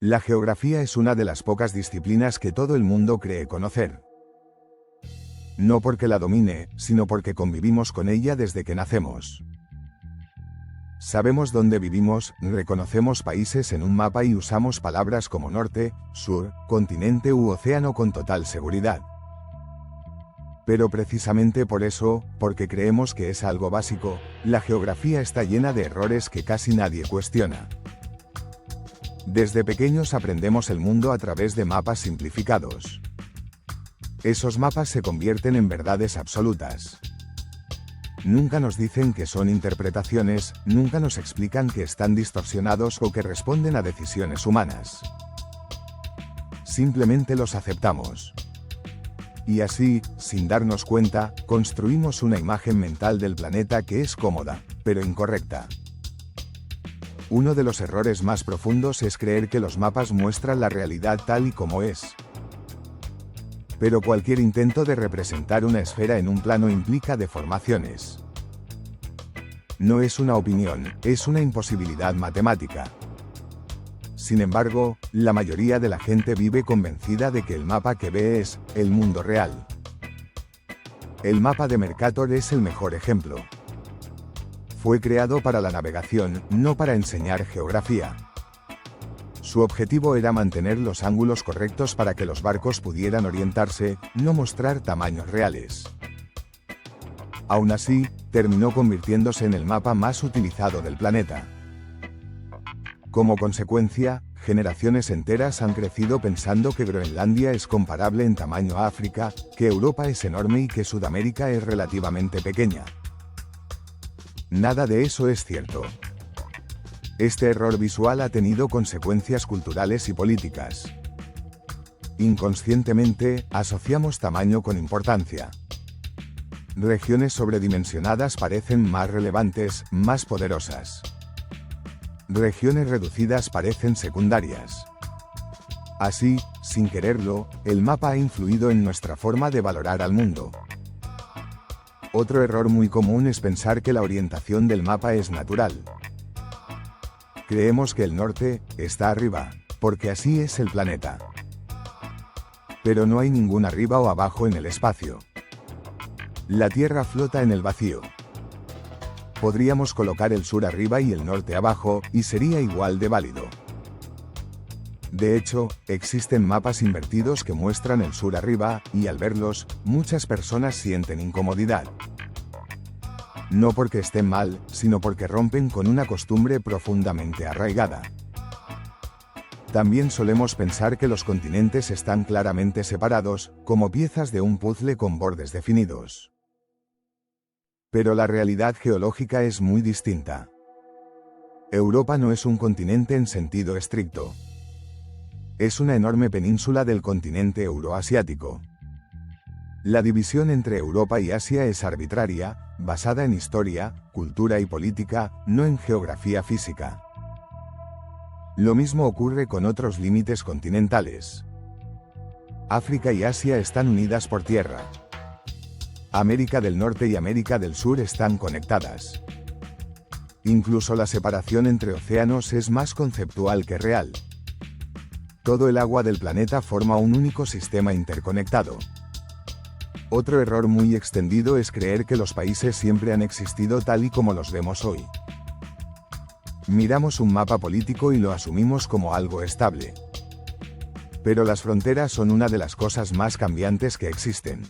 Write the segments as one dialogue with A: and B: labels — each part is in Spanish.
A: La geografía es una de las pocas disciplinas que todo el mundo cree conocer. No porque la domine, sino porque convivimos con ella desde que nacemos. Sabemos dónde vivimos, reconocemos países en un mapa y usamos palabras como norte, sur, continente u océano con total seguridad. Pero precisamente por eso, porque creemos que es algo básico, la geografía está llena de errores que casi nadie cuestiona. Desde pequeños aprendemos el mundo a través de mapas simplificados. Esos mapas se convierten en verdades absolutas. Nunca nos dicen que son interpretaciones, nunca nos explican que están distorsionados o que responden a decisiones humanas. Simplemente los aceptamos. Y así, sin darnos cuenta, construimos una imagen mental del planeta que es cómoda, pero incorrecta. Uno de los errores más profundos es creer que los mapas muestran la realidad tal y como es. Pero cualquier intento de representar una esfera en un plano implica deformaciones. No es una opinión, es una imposibilidad matemática. Sin embargo, la mayoría de la gente vive convencida de que el mapa que ve es el mundo real. El mapa de Mercator es el mejor ejemplo. Fue creado para la navegación, no para enseñar geografía. Su objetivo era mantener los ángulos correctos para que los barcos pudieran orientarse, no mostrar tamaños reales. Aún así, terminó convirtiéndose en el mapa más utilizado del planeta. Como consecuencia, generaciones enteras han crecido pensando que Groenlandia es comparable en tamaño a África, que Europa es enorme y que Sudamérica es relativamente pequeña. Nada de eso es cierto. Este error visual ha tenido consecuencias culturales y políticas. Inconscientemente, asociamos tamaño con importancia. Regiones sobredimensionadas parecen más relevantes, más poderosas. Regiones reducidas parecen secundarias. Así, sin quererlo, el mapa ha influido en nuestra forma de valorar al mundo. Otro error muy común es pensar que la orientación del mapa es natural. Creemos que el norte está arriba, porque así es el planeta. Pero no hay ningún arriba o abajo en el espacio. La Tierra flota en el vacío. Podríamos colocar el sur arriba y el norte abajo, y sería igual de válido. De hecho, existen mapas invertidos que muestran el sur arriba, y al verlos, muchas personas sienten incomodidad. No porque estén mal, sino porque rompen con una costumbre profundamente arraigada. También solemos pensar que los continentes están claramente separados, como piezas de un puzzle con bordes definidos. Pero la realidad geológica es muy distinta. Europa no es un continente en sentido estricto. Es una enorme península del continente euroasiático. La división entre Europa y Asia es arbitraria, basada en historia, cultura y política, no en geografía física. Lo mismo ocurre con otros límites continentales. África y Asia están unidas por tierra. América del Norte y América del Sur están conectadas. Incluso la separación entre océanos es más conceptual que real. Todo el agua del planeta forma un único sistema interconectado. Otro error muy extendido es creer que los países siempre han existido tal y como los vemos hoy. Miramos un mapa político y lo asumimos como algo estable. Pero las fronteras son una de las cosas más cambiantes que existen.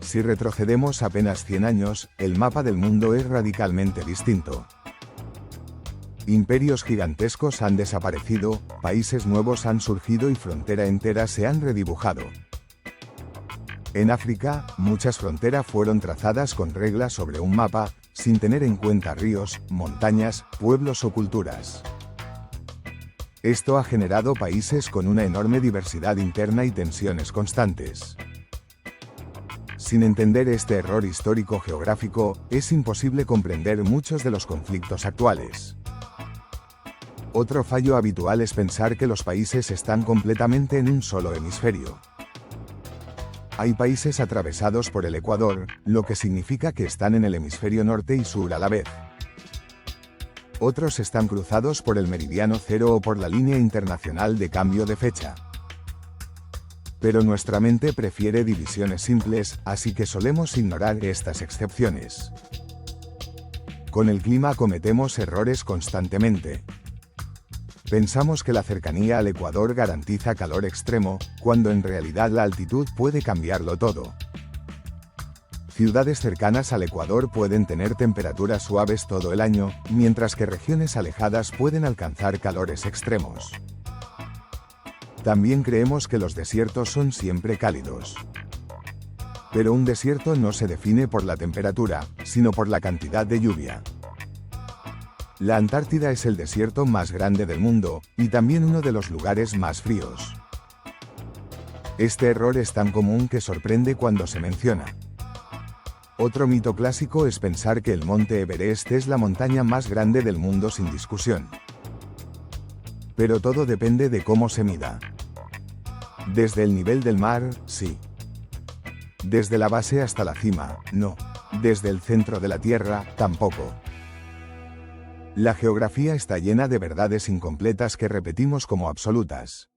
A: Si retrocedemos apenas 100 años, el mapa del mundo es radicalmente distinto. Imperios gigantescos han desaparecido, países nuevos han surgido y fronteras enteras se han redibujado. En África, muchas fronteras fueron trazadas con reglas sobre un mapa, sin tener en cuenta ríos, montañas, pueblos o culturas. Esto ha generado países con una enorme diversidad interna y tensiones constantes. Sin entender este error histórico geográfico, es imposible comprender muchos de los conflictos actuales. Otro fallo habitual es pensar que los países están completamente en un solo hemisferio. Hay países atravesados por el Ecuador, lo que significa que están en el hemisferio norte y sur a la vez. Otros están cruzados por el meridiano cero o por la línea internacional de cambio de fecha. Pero nuestra mente prefiere divisiones simples, así que solemos ignorar estas excepciones. Con el clima cometemos errores constantemente. Pensamos que la cercanía al Ecuador garantiza calor extremo, cuando en realidad la altitud puede cambiarlo todo. Ciudades cercanas al Ecuador pueden tener temperaturas suaves todo el año, mientras que regiones alejadas pueden alcanzar calores extremos. También creemos que los desiertos son siempre cálidos. Pero un desierto no se define por la temperatura, sino por la cantidad de lluvia. La Antártida es el desierto más grande del mundo, y también uno de los lugares más fríos. Este error es tan común que sorprende cuando se menciona. Otro mito clásico es pensar que el monte Everest es la montaña más grande del mundo sin discusión. Pero todo depende de cómo se mida. Desde el nivel del mar, sí. Desde la base hasta la cima, no. Desde el centro de la Tierra, tampoco. La geografía está llena de verdades incompletas que repetimos como absolutas.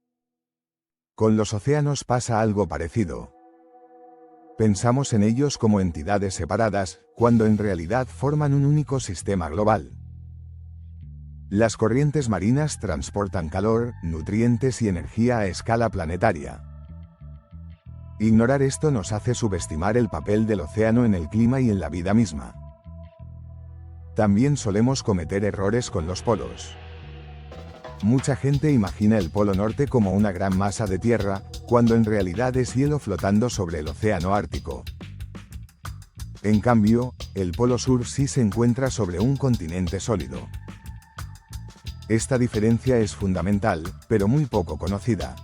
A: Con los océanos pasa algo parecido. Pensamos en ellos como entidades separadas, cuando en realidad forman un único sistema global. Las corrientes marinas transportan calor, nutrientes y energía a escala planetaria. Ignorar esto nos hace subestimar el papel del océano en el clima y en la vida misma. También solemos cometer errores con los polos. Mucha gente imagina el Polo Norte como una gran masa de tierra, cuando en realidad es hielo flotando sobre el océano Ártico. En cambio, el Polo Sur sí se encuentra sobre un continente sólido. Esta diferencia es fundamental, pero muy poco conocida.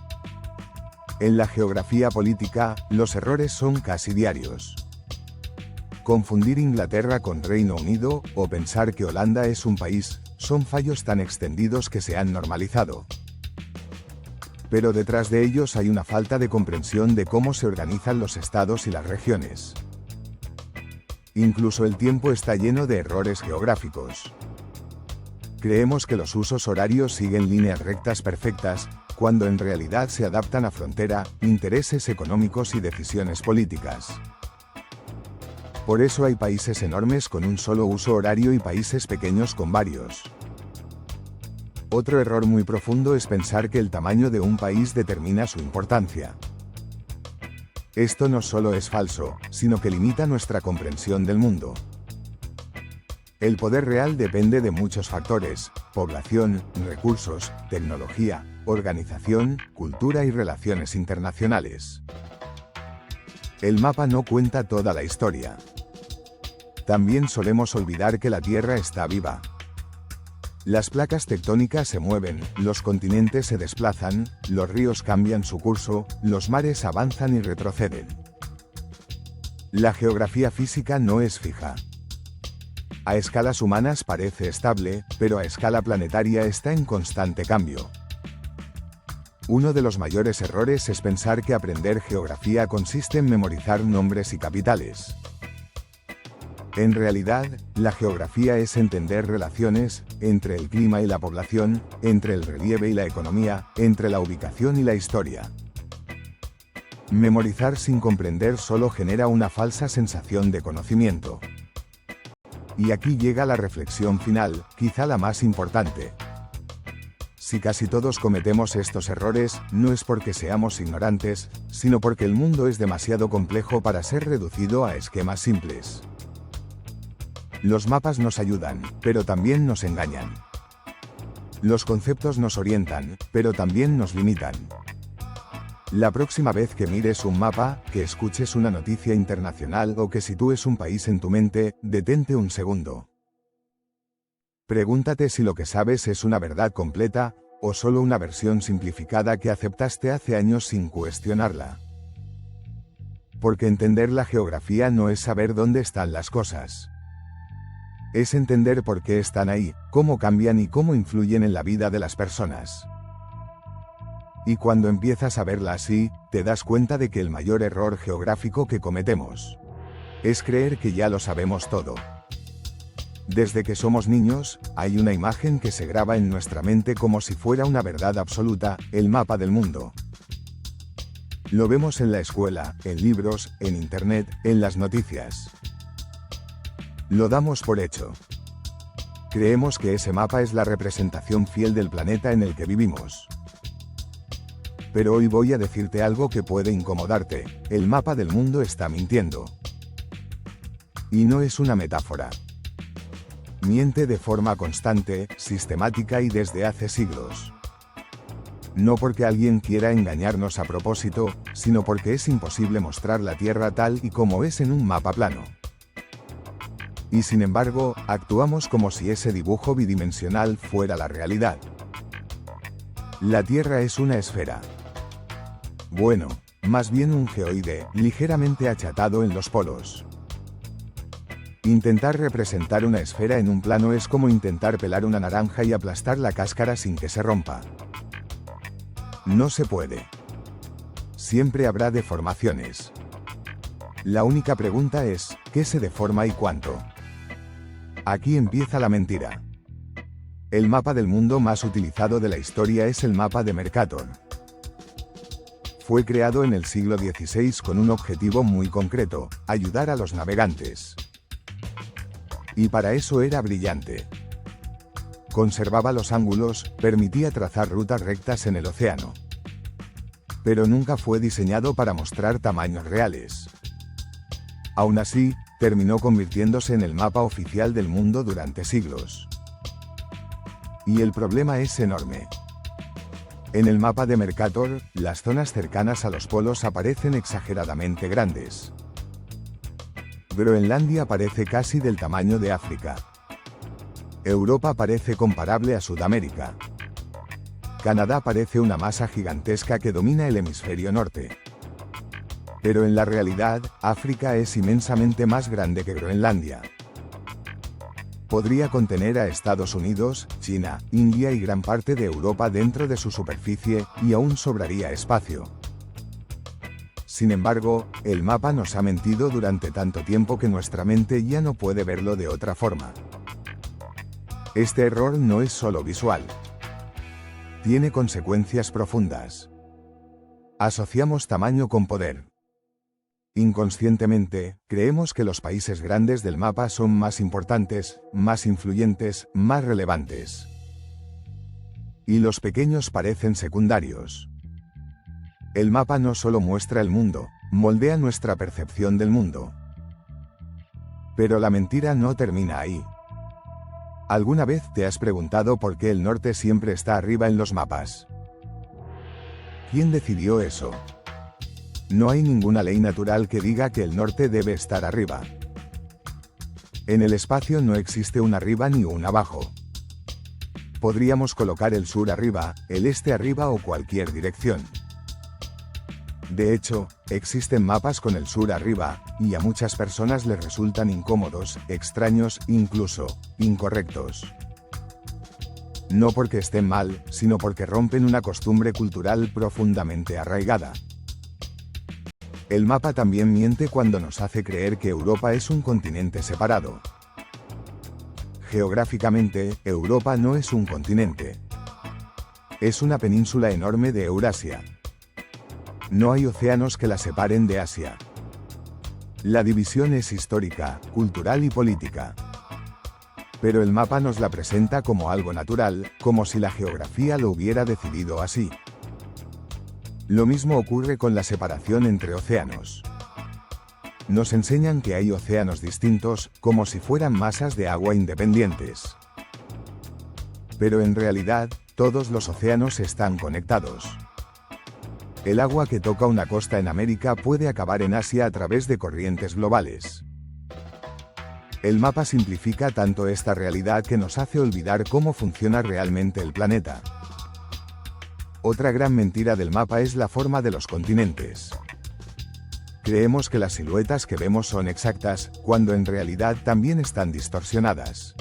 A: En la geografía política, los errores son casi diarios. Confundir Inglaterra con Reino Unido, o pensar que Holanda es un país, son fallos tan extendidos que se han normalizado. Pero detrás de ellos hay una falta de comprensión de cómo se organizan los estados y las regiones. Incluso el tiempo está lleno de errores geográficos. Creemos que los usos horarios siguen líneas rectas perfectas, cuando en realidad se adaptan a frontera, intereses económicos y decisiones políticas. Por eso hay países enormes con un solo uso horario y países pequeños con varios. Otro error muy profundo es pensar que el tamaño de un país determina su importancia. Esto no solo es falso, sino que limita nuestra comprensión del mundo. El poder real depende de muchos factores: población, recursos, tecnología, organización, cultura y relaciones internacionales. El mapa no cuenta toda la historia. También solemos olvidar que la Tierra está viva. Las placas tectónicas se mueven, los continentes se desplazan, los ríos cambian su curso, los mares avanzan y retroceden. La geografía física no es fija. A escalas humanas parece estable, pero a escala planetaria está en constante cambio. Uno de los mayores errores es pensar que aprender geografía consiste en memorizar nombres y capitales. En realidad, la geografía es entender relaciones entre el clima y la población, entre el relieve y la economía, entre la ubicación y la historia. Memorizar sin comprender solo genera una falsa sensación de conocimiento. Y aquí llega la reflexión final, quizá la más importante. Si casi todos cometemos estos errores, no es porque seamos ignorantes, sino porque el mundo es demasiado complejo para ser reducido a esquemas simples. Los mapas nos ayudan, pero también nos engañan. Los conceptos nos orientan, pero también nos limitan. La próxima vez que mires un mapa, que escuches una noticia internacional o que sitúes un país en tu mente, detente un segundo. Pregúntate si lo que sabes es una verdad completa, o solo una versión simplificada que aceptaste hace años sin cuestionarla. Porque entender la geografía no es saber dónde están las cosas. Es entender por qué están ahí, cómo cambian y cómo influyen en la vida de las personas. Y cuando empiezas a verla así, te das cuenta de que el mayor error geográfico que cometemos es creer que ya lo sabemos todo. Desde que somos niños, hay una imagen que se graba en nuestra mente como si fuera una verdad absoluta, el mapa del mundo. Lo vemos en la escuela, en libros, en internet, en las noticias. Lo damos por hecho. Creemos que ese mapa es la representación fiel del planeta en el que vivimos. Pero hoy voy a decirte algo que puede incomodarte: el mapa del mundo está mintiendo. Y no es una metáfora. Miente de forma constante, sistemática y desde hace siglos. No porque alguien quiera engañarnos a propósito, sino porque es imposible mostrar la Tierra tal y como es en un mapa plano. Y sin embargo, actuamos como si ese dibujo bidimensional fuera la realidad. La Tierra es una esfera. Bueno, más bien un geoide, ligeramente achatado en los polos. Intentar representar una esfera en un plano es como intentar pelar una naranja y aplastar la cáscara sin que se rompa. No se puede. Siempre habrá deformaciones. La única pregunta es, ¿qué se deforma y cuánto? Aquí empieza la mentira. El mapa del mundo más utilizado de la historia es el mapa de Mercator. Fue creado en el siglo XVI con un objetivo muy concreto: ayudar a los navegantes. Y para eso era brillante. Conservaba los ángulos, permitía trazar rutas rectas en el océano. Pero nunca fue diseñado para mostrar tamaños reales. Aún así, terminó convirtiéndose en el mapa oficial del mundo durante siglos. Y el problema es enorme. En el mapa de Mercator, las zonas cercanas a los polos aparecen exageradamente grandes. Groenlandia parece casi del tamaño de África. Europa parece comparable a Sudamérica. Canadá parece una masa gigantesca que domina el hemisferio norte. Pero en la realidad, África es inmensamente más grande que Groenlandia. Podría contener a Estados Unidos, China, India y gran parte de Europa dentro de su superficie, y aún sobraría espacio. Sin embargo, el mapa nos ha mentido durante tanto tiempo que nuestra mente ya no puede verlo de otra forma. Este error no es solo visual. Tiene consecuencias profundas. Asociamos tamaño con poder. Inconscientemente, creemos que los países grandes del mapa son más importantes, más influyentes, más relevantes. Y los pequeños parecen secundarios. El mapa no solo muestra el mundo, moldea nuestra percepción del mundo. Pero la mentira no termina ahí. ¿Alguna vez te has preguntado por qué el norte siempre está arriba en los mapas? ¿Quién decidió eso? No hay ninguna ley natural que diga que el norte debe estar arriba. En el espacio no existe un arriba ni un abajo. Podríamos colocar el sur arriba, el este arriba o cualquier dirección. De hecho, existen mapas con el sur arriba, y a muchas personas les resultan incómodos, extraños, incluso incorrectos. No porque estén mal, sino porque rompen una costumbre cultural profundamente arraigada. El mapa también miente cuando nos hace creer que Europa es un continente separado. Geográficamente, Europa no es un continente. Es una península enorme de Eurasia. No hay océanos que la separen de Asia. La división es histórica, cultural y política. Pero el mapa nos la presenta como algo natural, como si la geografía lo hubiera decidido así. Lo mismo ocurre con la separación entre océanos. Nos enseñan que hay océanos distintos, como si fueran masas de agua independientes. Pero en realidad, todos los océanos están conectados. El agua que toca una costa en América puede acabar en Asia a través de corrientes globales. El mapa simplifica tanto esta realidad que nos hace olvidar cómo funciona realmente el planeta. Otra gran mentira del mapa es la forma de los continentes. Creemos que las siluetas que vemos son exactas, cuando en realidad también están distorsionadas.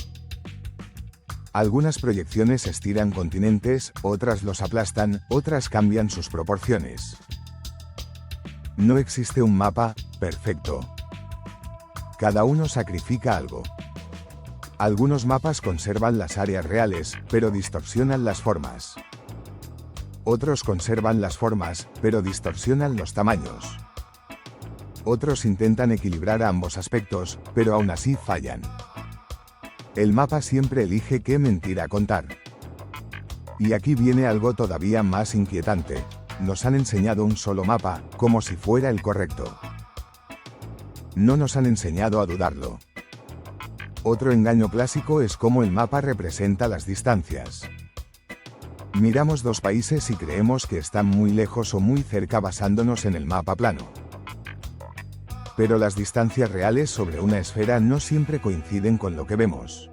A: Algunas proyecciones estiran continentes, otras los aplastan, otras cambian sus proporciones. No existe un mapa perfecto. Cada uno sacrifica algo. Algunos mapas conservan las áreas reales, pero distorsionan las formas. Otros conservan las formas, pero distorsionan los tamaños. Otros intentan equilibrar ambos aspectos, pero aún así fallan. El mapa siempre elige qué mentira contar. Y aquí viene algo todavía más inquietante. Nos han enseñado un solo mapa, como si fuera el correcto. No nos han enseñado a dudarlo. Otro engaño clásico es cómo el mapa representa las distancias. Miramos dos países y creemos que están muy lejos o muy cerca basándonos en el mapa plano. Pero las distancias reales sobre una esfera no siempre coinciden con lo que vemos.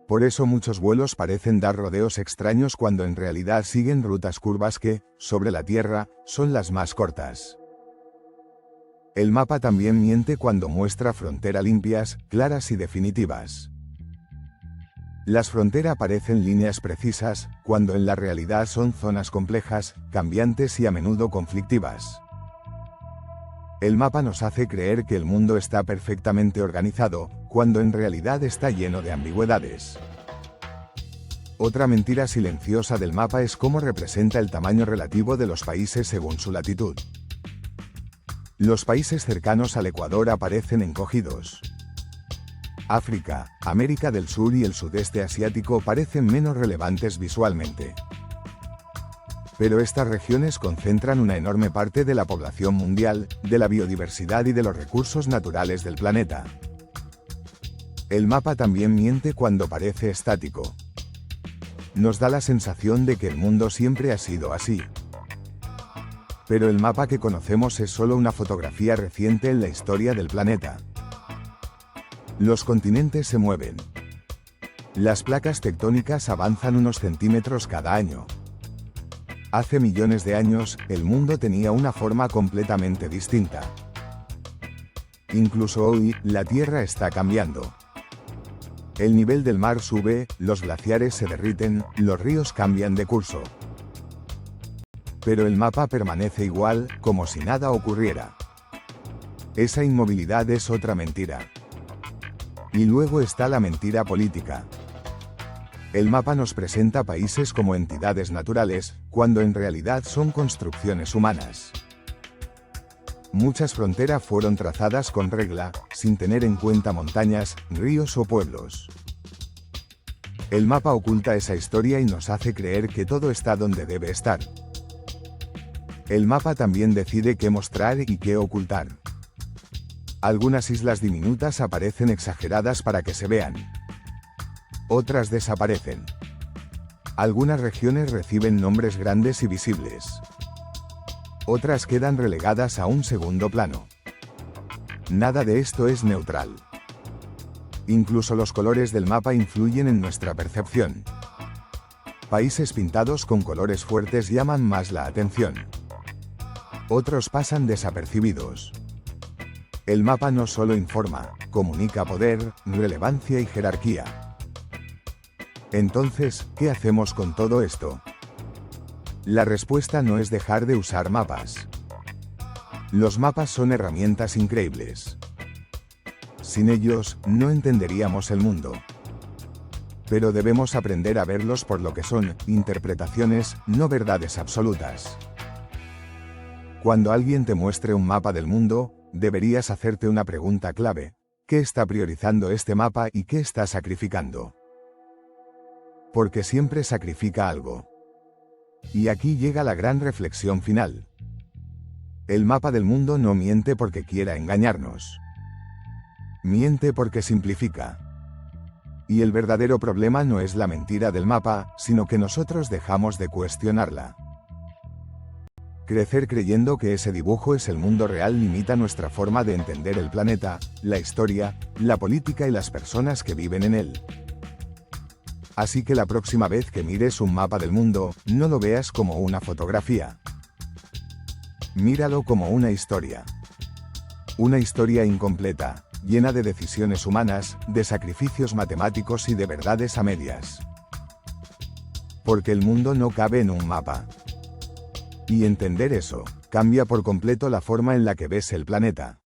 A: Por eso muchos vuelos parecen dar rodeos extraños cuando en realidad siguen rutas curvas que, sobre la Tierra, son las más cortas. El mapa también miente cuando muestra fronteras limpias, claras y definitivas. Las fronteras parecen líneas precisas, cuando en la realidad son zonas complejas, cambiantes y a menudo conflictivas. El mapa nos hace creer que el mundo está perfectamente organizado, cuando en realidad está lleno de ambigüedades. Otra mentira silenciosa del mapa es cómo representa el tamaño relativo de los países según su latitud. Los países cercanos al Ecuador aparecen encogidos. África, América del Sur y el sudeste asiático parecen menos relevantes visualmente. Pero estas regiones concentran una enorme parte de la población mundial, de la biodiversidad y de los recursos naturales del planeta. El mapa también miente cuando parece estático. Nos da la sensación de que el mundo siempre ha sido así. Pero el mapa que conocemos es solo una fotografía reciente en la historia del planeta. Los continentes se mueven. Las placas tectónicas avanzan unos centímetros cada año. Hace millones de años, el mundo tenía una forma completamente distinta. Incluso hoy, la Tierra está cambiando. El nivel del mar sube, los glaciares se derriten, los ríos cambian de curso. Pero el mapa permanece igual, como si nada ocurriera. Esa inmovilidad es otra mentira. Y luego está la mentira política. El mapa nos presenta países como entidades naturales, cuando en realidad son construcciones humanas. Muchas fronteras fueron trazadas con regla, sin tener en cuenta montañas, ríos o pueblos. El mapa oculta esa historia y nos hace creer que todo está donde debe estar. El mapa también decide qué mostrar y qué ocultar. Algunas islas diminutas aparecen exageradas para que se vean. Otras desaparecen. Algunas regiones reciben nombres grandes y visibles. Otras quedan relegadas a un segundo plano. Nada de esto es neutral. Incluso los colores del mapa influyen en nuestra percepción. Países pintados con colores fuertes llaman más la atención. Otros pasan desapercibidos. El mapa no solo informa, comunica poder, relevancia y jerarquía. Entonces, ¿qué hacemos con todo esto? La respuesta no es dejar de usar mapas. Los mapas son herramientas increíbles. Sin ellos, no entenderíamos el mundo. Pero debemos aprender a verlos por lo que son, interpretaciones, no verdades absolutas. Cuando alguien te muestre un mapa del mundo, deberías hacerte una pregunta clave. ¿Qué está priorizando este mapa y qué está sacrificando? Porque siempre sacrifica algo. Y aquí llega la gran reflexión final. El mapa del mundo no miente porque quiera engañarnos. Miente porque simplifica. Y el verdadero problema no es la mentira del mapa, sino que nosotros dejamos de cuestionarla. Crecer creyendo que ese dibujo es el mundo real limita nuestra forma de entender el planeta, la historia, la política y las personas que viven en él. Así que la próxima vez que mires un mapa del mundo, no lo veas como una fotografía. Míralo como una historia. Una historia incompleta, llena de decisiones humanas, de sacrificios matemáticos y de verdades a medias. Porque el mundo no cabe en un mapa. Y entender eso, cambia por completo la forma en la que ves el planeta.